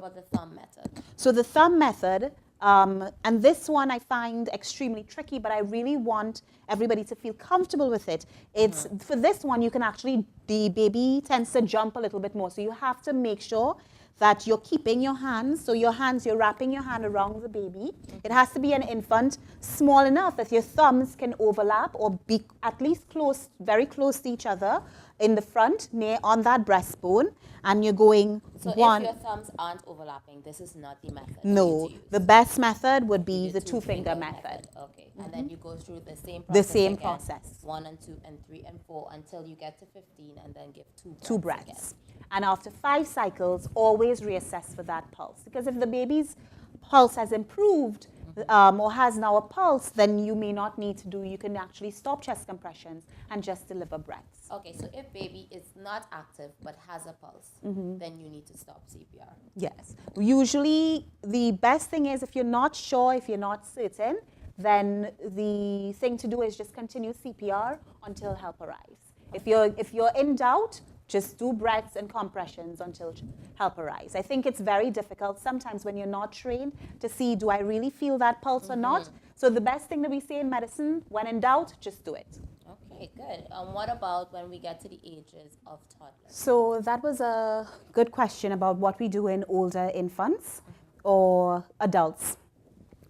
about the thumb method? So the thumb method, and this one I find extremely tricky, but I really want everybody to feel comfortable with it. It's for this one, you can actually, the baby tends to jump a little bit more. So you have to make sure that you're keeping your hands. So you're wrapping your hand around the baby. It has to be an infant small enough that your thumbs can overlap or be at least close, very close to each other in the front, near on that breastbone. And you're going So one. if your thumbs aren't overlapping, this is not the method No, to use. the best method would be the two-finger method. Okay, and then you go through the same process. The same again, process. 1 and 2 and 3 and 4 until you get to 15, and then give Two breaths. And after 5 cycles, always reassess for that pulse. Because if the baby's pulse has improved or has now a pulse, then you may not need to you can actually stop chest compressions and just deliver breaths. Okay, so if baby is not active but has a pulse, then you need to stop CPR. Yes. Usually, the best thing is if you're not sure, if you're not certain, then the thing to do is just continue CPR until help arrives. If you're in doubt, just do breaths and compressions until help arrives. I think it's very difficult sometimes when you're not trained to see, do I really feel that pulse or not? So the best thing that we say in medicine, when in doubt, just do it. Okay, good. What about when we get to the ages of toddlers? So that was a good question about what we do in older infants or adults.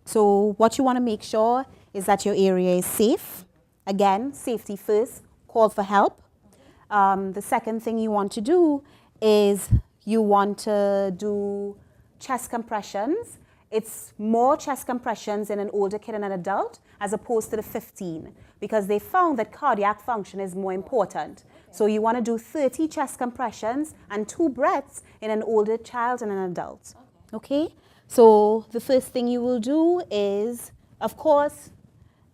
So what you want to make sure is that your area is safe. Again, safety first, call for help. The second thing you want to do is you want to do chest compressions. It's more chest compressions in an older kid and an adult as opposed to the 15 because they found that cardiac function is more important. So you want to do 30 chest compressions and 2 breaths in an older child and an adult. Okay? So the first thing you will do is, of course,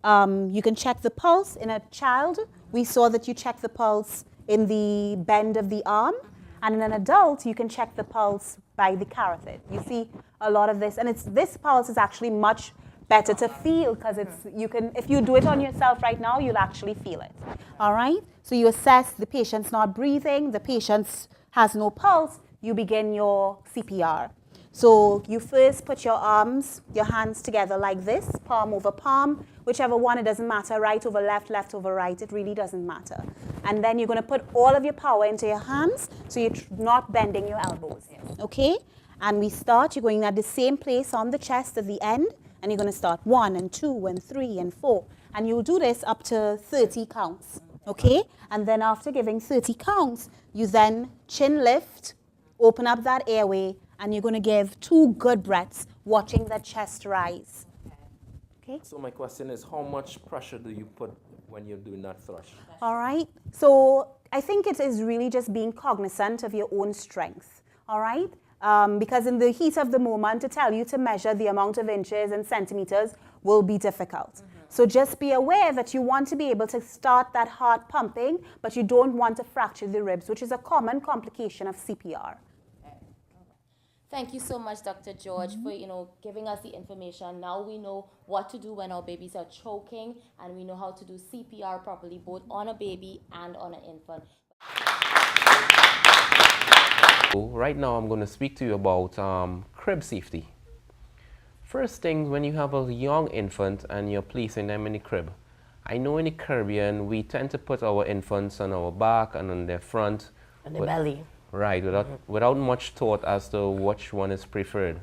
you can check the pulse in a child. We saw that you check the pulse in the bend of the arm, and in an adult, you can check the pulse by the carotid. You see a lot of this, and this pulse is actually much better to feel because if you do it on yourself right now, you'll actually feel it. All right? So you assess the patient's not breathing, the patient has no pulse, you begin your CPR. So you first put your hands together like this, palm over palm, whichever one, it doesn't matter, right over left, left over right, it really doesn't matter. And then you're going to put all of your power into your hands, so you're not bending your elbows, okay? And you're going at the same place on the chest at the end, and you're going to start 1 and 2 and 3 and 4. And you'll do this up to 30 counts, okay? And then after giving 30 counts, you then chin lift, open up that airway, and you're going to give 2 good breaths, watching that chest rise. Okay? So my question is, how much pressure do you put when you're doing that thrush? All right. So I think it is really just being cognizant of your own strength. All right? Because in the heat of the moment, to tell you to measure the amount of inches and centimeters will be difficult. So just be aware that you want to be able to start that heart pumping, but you don't want to fracture the ribs, which is a common complication of CPR. Thank you so much, Dr. George, for giving us the information. Now we know what to do when our babies are choking, and we know how to do CPR properly, both on a baby and on an infant. Right now, I'm going to speak to you about crib safety. First thing, when you have a young infant and you're placing them in the crib, I know in the Caribbean, we tend to put our infants on our back and on their front. On the belly. Right, without much thought as to which one is preferred.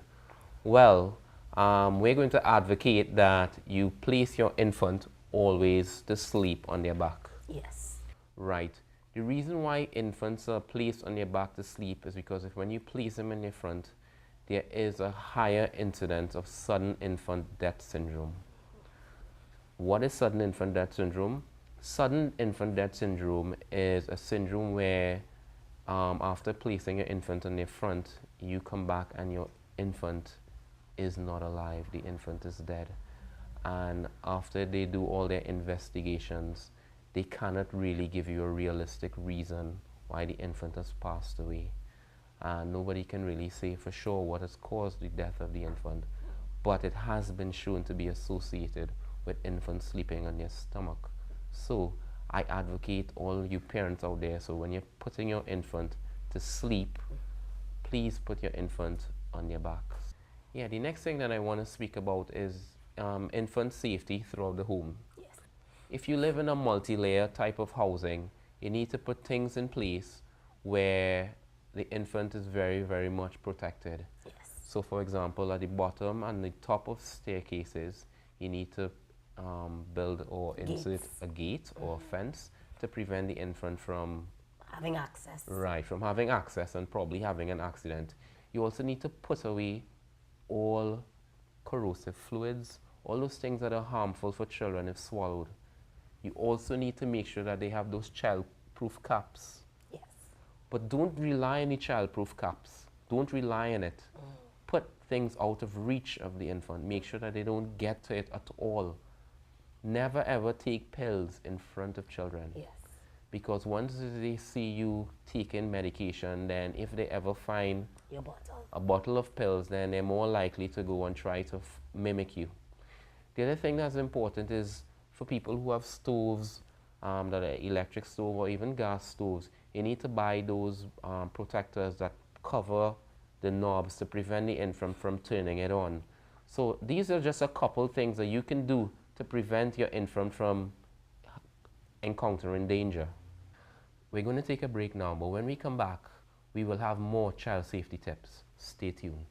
Well, we're going to advocate that you place your infant always to sleep on their back. Yes. Right. The reason why infants are placed on their back to sleep is because when you place them in their front, there is a higher incidence of sudden infant death syndrome. What is sudden infant death syndrome? Sudden infant death syndrome is a syndrome where after placing your infant on their front, you come back and your infant is not alive. The infant is dead. And after they do all their investigations, they cannot really give you a realistic reason why the infant has passed away. And nobody can really say for sure what has caused the death of the infant, but it has been shown to be associated with infants sleeping on their stomach. So I advocate all you parents out there, so when you're putting your infant to sleep, please put your infant on their backs. Yeah, the next thing that I want to speak about is infant safety throughout the home. Yes. If you live in a multi-layer type of housing, you need to put things in place where the infant is very, very much protected. Yes. So for example, at the bottom and the top of staircases, you need to build or insert Gates. a gate or a fence to prevent the infant from Having access. right, from having access and probably having an accident. You also need to put away all corrosive fluids, all those things that are harmful for children if swallowed. You also need to make sure that they have those child-proof caps. Yes. But don't rely on the child-proof caps. Don't rely on it. Put things out of reach of the infant. Make sure that they don't get to it at all. Never ever take pills in front of children. Yes. Because once they see you taking medication, then if they ever find Your bottle. a bottle of pills, then they're more likely to go and try to mimic you. The other thing that's important is for people who have stoves that are electric stove or even gas stoves, you need to buy those protectors that cover the knobs to prevent the infant from turning it on. So these are just a couple things that you can do to prevent your infant from encountering danger. We're going to take a break now, but when we come back, we will have more child safety tips. Stay tuned.